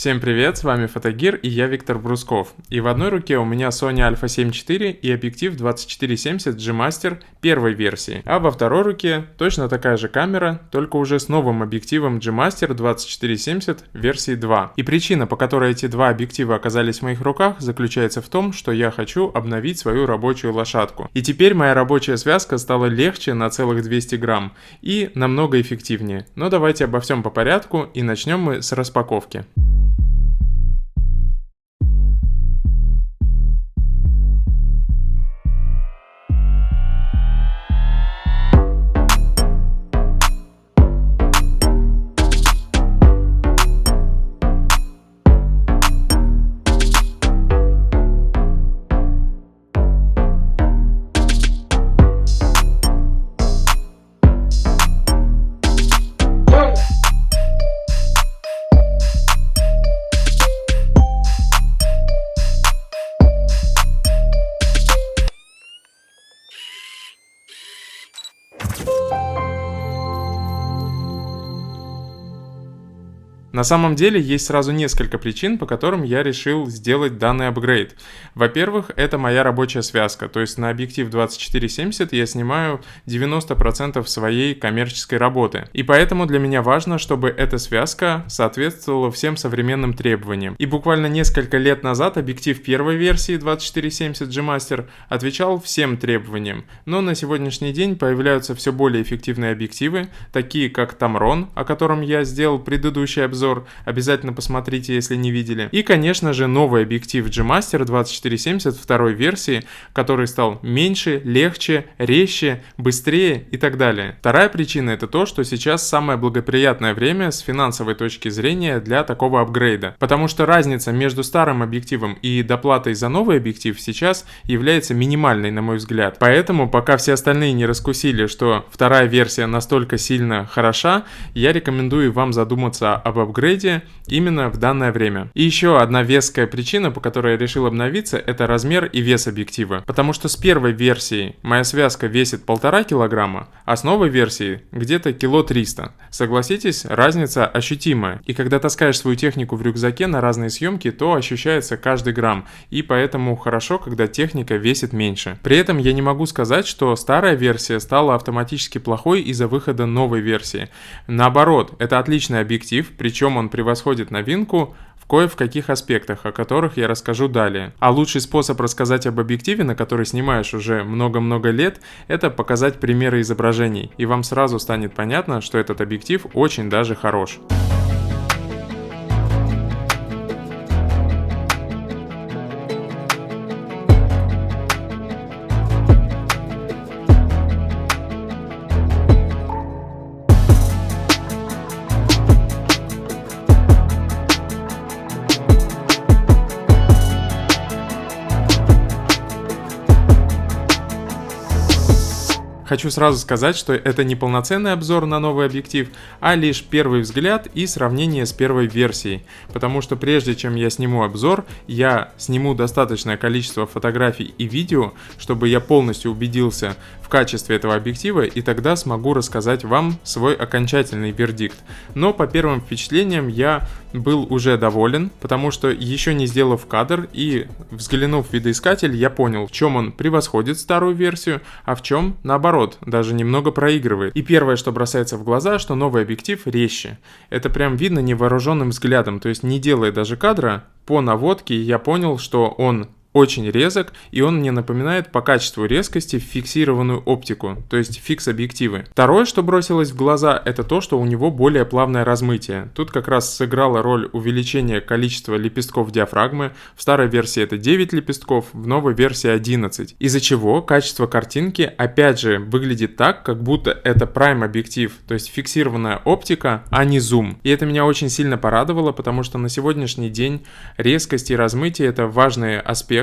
Всем привет, с вами Фотогир и я Виктор Брусков. И в одной руке у меня Sony Alpha 7 IV и объектив 2470 G-Master первой версии, а во второй руке точно такая же камера, только уже с новым объективом G-Master 2470 версии 2. И причина, по которой эти два объектива оказались в моих руках, заключается в том, что я хочу обновить свою рабочую лошадку. И теперь моя рабочая связка стала легче на целых 200 грамм и намного эффективнее. Но давайте обо всем по порядку и начнем мы с распаковки. На самом деле есть сразу несколько причин, по которым я решил сделать данный апгрейд. Во-первых, это моя рабочая связка, то есть на объектив 2470 я снимаю 90% своей коммерческой работы. И поэтому для меня важно, чтобы эта связка соответствовала всем современным требованиям. И буквально несколько лет назад объектив первой версии 2470 G-Master отвечал всем требованиям. Но на сегодняшний день появляются все более эффективные объективы, такие как Tamron, о котором я сделал предыдущий обзор. Обязательно посмотрите, если не видели. И, конечно же, новый объектив G-Master 2470 второй версии, который стал меньше, легче, резче, быстрее и так далее. Вторая причина — это то, что сейчас самое благоприятное время с финансовой точки зрения для такого апгрейда. Потому что разница между старым объективом и доплатой за новый объектив сейчас является минимальной, на мой взгляд. Поэтому, пока все остальные не раскусили, что вторая версия настолько сильно хороша, я рекомендую вам задуматься об апгрейде именно в данное время. И еще одна веская причина, по которой я решил обновиться, это размер и вес объектива. Потому что с первой версией моя связка весит 1,5 килограмма, а с новой версией где-то 300 кг. Согласитесь, разница ощутимая. И когда таскаешь свою технику в рюкзаке на разные съемки, то ощущается каждый грамм. И поэтому хорошо, когда техника весит меньше. При этом я не могу сказать, что старая версия стала автоматически плохой из-за выхода новой версии. Наоборот, это отличный объектив, причем он превосходит новинку в кое в каких аспектах, о которых я расскажу далее. А лучший способ рассказать об объективе, на который снимаешь уже много-много лет, это показать примеры изображений, и вам сразу станет понятно, что этот объектив очень даже хорош. Хочу сразу сказать, что это не полноценный обзор на новый объектив, а лишь первый взгляд и сравнение с первой версией. Потому что прежде чем я сниму обзор, я сниму достаточное количество фотографий и видео, чтобы я полностью убедился в качестве этого объектива, и тогда смогу рассказать вам свой окончательный вердикт. Но по первым впечатлениям я был уже доволен, потому что еще не сделав кадр и взглянув в видоискатель, я понял, в чем он превосходит старую версию, а в чем наоборот, даже немного проигрывает. И первое, что бросается в глаза, что новый объектив резче. Это прям видно невооруженным взглядом, то есть не делая даже кадра, по наводке я понял, что он очень резок, и он мне напоминает по качеству резкости фиксированную оптику, то есть фикс-объективы. Второе, что бросилось в глаза, это то, что у него более плавное размытие. Тут как раз сыграла роль увеличения количества лепестков диафрагмы. В старой версии это 9 лепестков, в новой версии 11. Из-за чего качество картинки опять же выглядит так, как будто это прайм-объектив, то есть фиксированная оптика, а не зум. И это меня очень сильно порадовало, потому что на сегодняшний день резкость и размытие — это важные аспекты.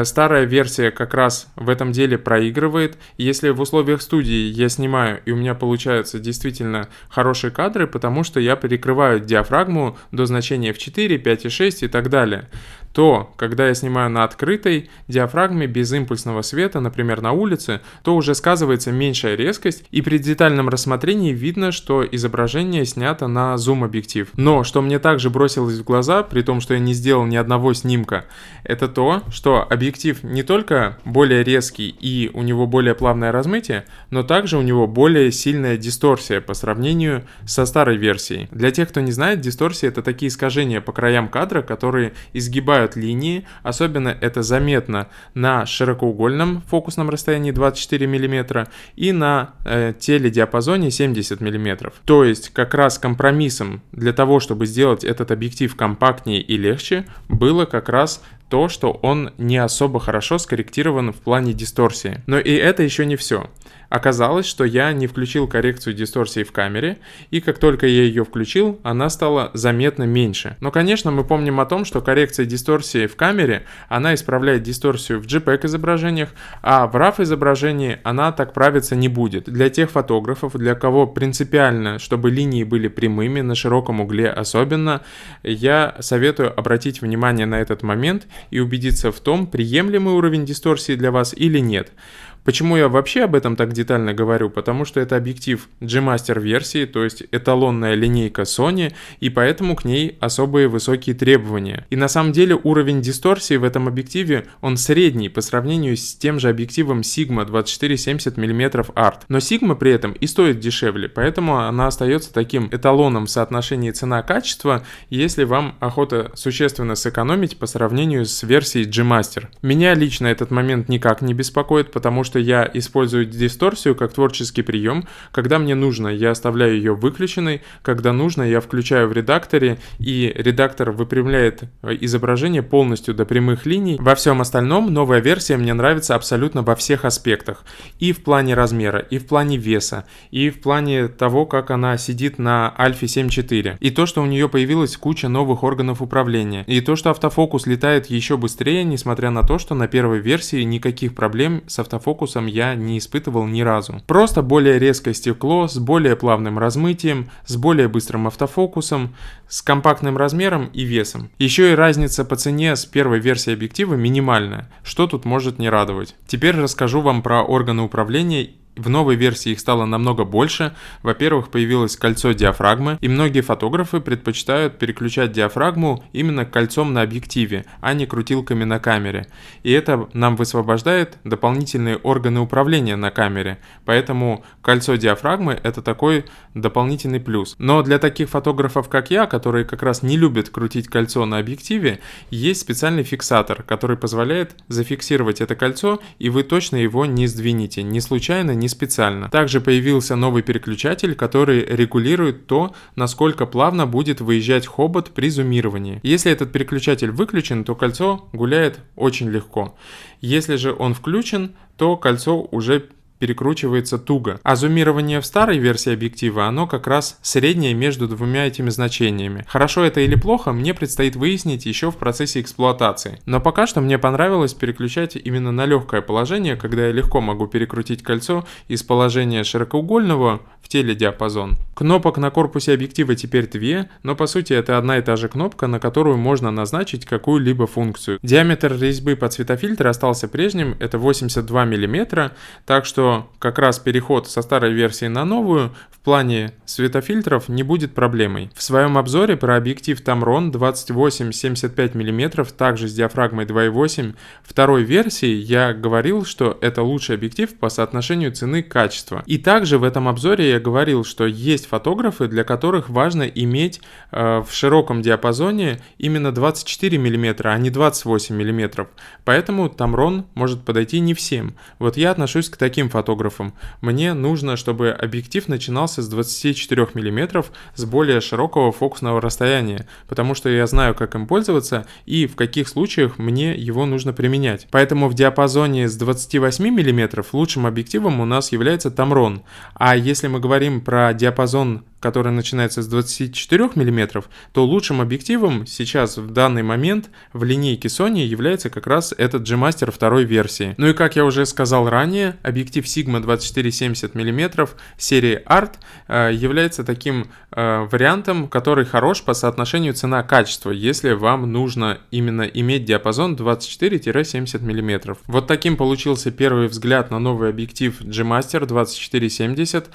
Старая версия как раз в этом деле проигрывает. Если в условиях студии я снимаю и у меня получаются действительно хорошие кадры, потому что я перекрываю диафрагму до значения f4, 5,6 и так далее, то когда я снимаю на открытой диафрагме без импульсного света, например, на улице, то уже сказывается меньшая резкость, и при детальном рассмотрении видно, что изображение снято на зум-объектив. Но что мне также бросилось в глаза, при том, что я не сделал ни одного снимка, это то, что объектив не только более резкий и у него более плавное размытие, но также у него более сильная дисторсия по сравнению со старой версией. Для тех, кто не знает, дисторсия — это такие искажения по краям кадра, которые изгибают линии, особенно это заметно на широкоугольном фокусном расстоянии 24 мм и на теледиапазоне 70 мм. То есть как раз компромиссом для того, чтобы сделать этот объектив компактнее и легче, было как раз то, что он не особо хорошо скорректирован в плане дисторсии. Но и это еще не все. Оказалось, что я не включил коррекцию дисторсии в камере, и как только я ее включил, она стала заметно меньше. Но, конечно, мы помним о том, что коррекция дисторсии в камере, она исправляет дисторсию в JPEG изображениях, а в RAW изображении она так правиться не будет. Для тех фотографов, для кого принципиально, чтобы линии были прямыми, на широком угле особенно, я советую обратить внимание на этот момент и убедиться в том, приемлемый уровень дисторсии для вас или нет. Почему я вообще об этом так детально говорю? Потому что это объектив G-Master версии, то есть эталонная линейка Sony, и поэтому к ней особые высокие требования. И на самом деле уровень дисторсии в этом объективе, он средний по сравнению с тем же объективом Sigma 24-70 мм Art. Но Sigma при этом и стоит дешевле, поэтому она остается таким эталоном в соотношении цена-качество, если вам охота существенно сэкономить по сравнению с версией G-Master. Меня лично этот момент никак не беспокоит, потому что я использую дисторсию как творческий прием. Когда мне нужно, я оставляю ее выключенной, когда нужно, я включаю в редакторе, и редактор выпрямляет изображение полностью до прямых линий. Во всем остальном новая версия мне нравится абсолютно во всех аспектах. И в плане размера, и в плане веса, и в плане того, как она сидит на Alpha 7.4. И то, что у нее появилась куча новых органов управления. И то, что автофокус летает еще быстрее, несмотря на то, что на первой версии никаких проблем с автофокусом я не испытывал ни разу. Просто более резкое стекло, с более плавным размытием, с более быстрым автофокусом, с компактным размером и весом. Еще и разница по цене с первой версией объектива минимальная, что тут может не радовать. Теперь расскажу вам про органы управления. В новой версии их стало намного больше. Во-первых, появилось кольцо диафрагмы, и многие фотографы предпочитают переключать диафрагму именно кольцом на объективе, а не крутилками на камере. И это нам высвобождает дополнительные органы управления на камере. Поэтому кольцо диафрагмы — это такой дополнительный плюс. Но для таких фотографов, как я, которые как раз не любят крутить кольцо на объективе, есть специальный фиксатор, который позволяет зафиксировать это кольцо, и вы точно его не сдвинете, ни случайно, ни специально. Также появился новый переключатель, который регулирует то, насколько плавно будет выезжать хобот при зумировании. Если этот переключатель выключен, то кольцо гуляет очень легко. Если же он включен, то кольцо уже перекручивается туго. А зумирование в старой версии объектива, оно как раз среднее между двумя этими значениями. Хорошо это или плохо, мне предстоит выяснить еще в процессе эксплуатации. Но пока что мне понравилось переключать именно на легкое положение, когда я легко могу перекрутить кольцо из положения широкоугольного в теледиапазон. Кнопок на корпусе объектива теперь две, но по сути это одна и та же кнопка, на которую можно назначить какую-либо функцию. Диаметр резьбы под светофильтр остался прежним, это 82 мм, так что как раз переход со старой версии на новую в плане светофильтров не будет проблемой. В своем обзоре про объектив Tamron 28-75 мм, также с диафрагмой 2.8 второй версии, я говорил, что это лучший объектив по соотношению цены-качества. И также в этом обзоре я говорил, что есть фотографы, для которых важно иметь в широком диапазоне именно 24 мм, а не 28 мм. Поэтому Tamron может подойти не всем. Вот я отношусь к таким фотографам. Мне нужно, чтобы объектив начинался с 24 мм с более широкого фокусного расстояния, потому что я знаю, как им пользоваться и в каких случаях мне его нужно применять. Поэтому в диапазоне с 28 мм лучшим объективом у нас является Tamron. А если мы говорим про диапазон который начинается с 24 мм, то лучшим объективом сейчас в данный момент в линейке Sony является как раз этот G-Master второй версии. Ну и как я уже сказал ранее, объектив Sigma 24-70 мм серии Art является таким вариантом, который хорош по соотношению цена-качество, если вам нужно именно иметь диапазон 24-70 мм. Вот таким получился первый взгляд на новый объектив G-Master 24-70.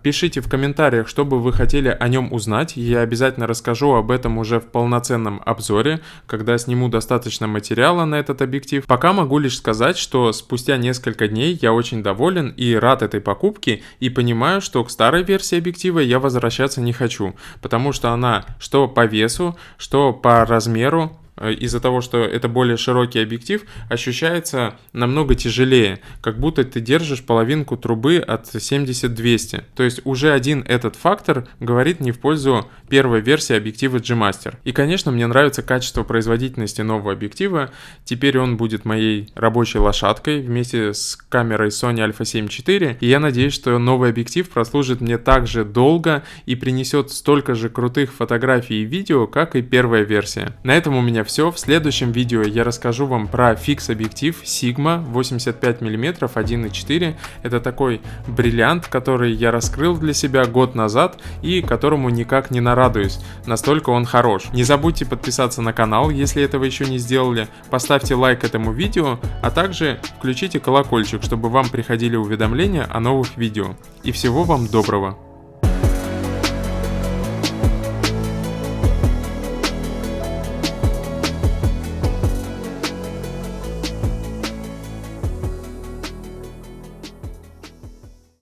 Пишите в комментариях, что бы вы хотели о нем узнать. Я обязательно расскажу об этом уже в полноценном обзоре, когда сниму достаточно материала на этот объектив. Пока могу лишь сказать, что спустя несколько дней я очень доволен и рад этой покупке, и понимаю, что к старой версии объектива я возвращаться не хочу, потому что она что по весу, что по размеру, из-за того, что это более широкий объектив, ощущается намного тяжелее, как будто ты держишь половинку трубы от 70-200. То есть уже один этот фактор говорит не в пользу первой версии объектива G-Master. И, конечно, мне нравится качество производительности нового объектива. Теперь он будет моей рабочей лошадкой вместе с камерой Sony Alpha 7 IV. И я надеюсь, что новый объектив прослужит мне так же долго и принесет столько же крутых фотографий и видео, как и первая версия. На этом у меня все. В следующем видео я расскажу вам про фикс-объектив Sigma 85 мм 1.4. Это такой бриллиант, который я раскрыл для себя год назад и которому никак не нарадуюсь. Настолько он хорош. Не забудьте подписаться на канал, если этого еще не сделали. Поставьте лайк этому видео, а также включите колокольчик, чтобы вам приходили уведомления о новых видео. И всего вам доброго!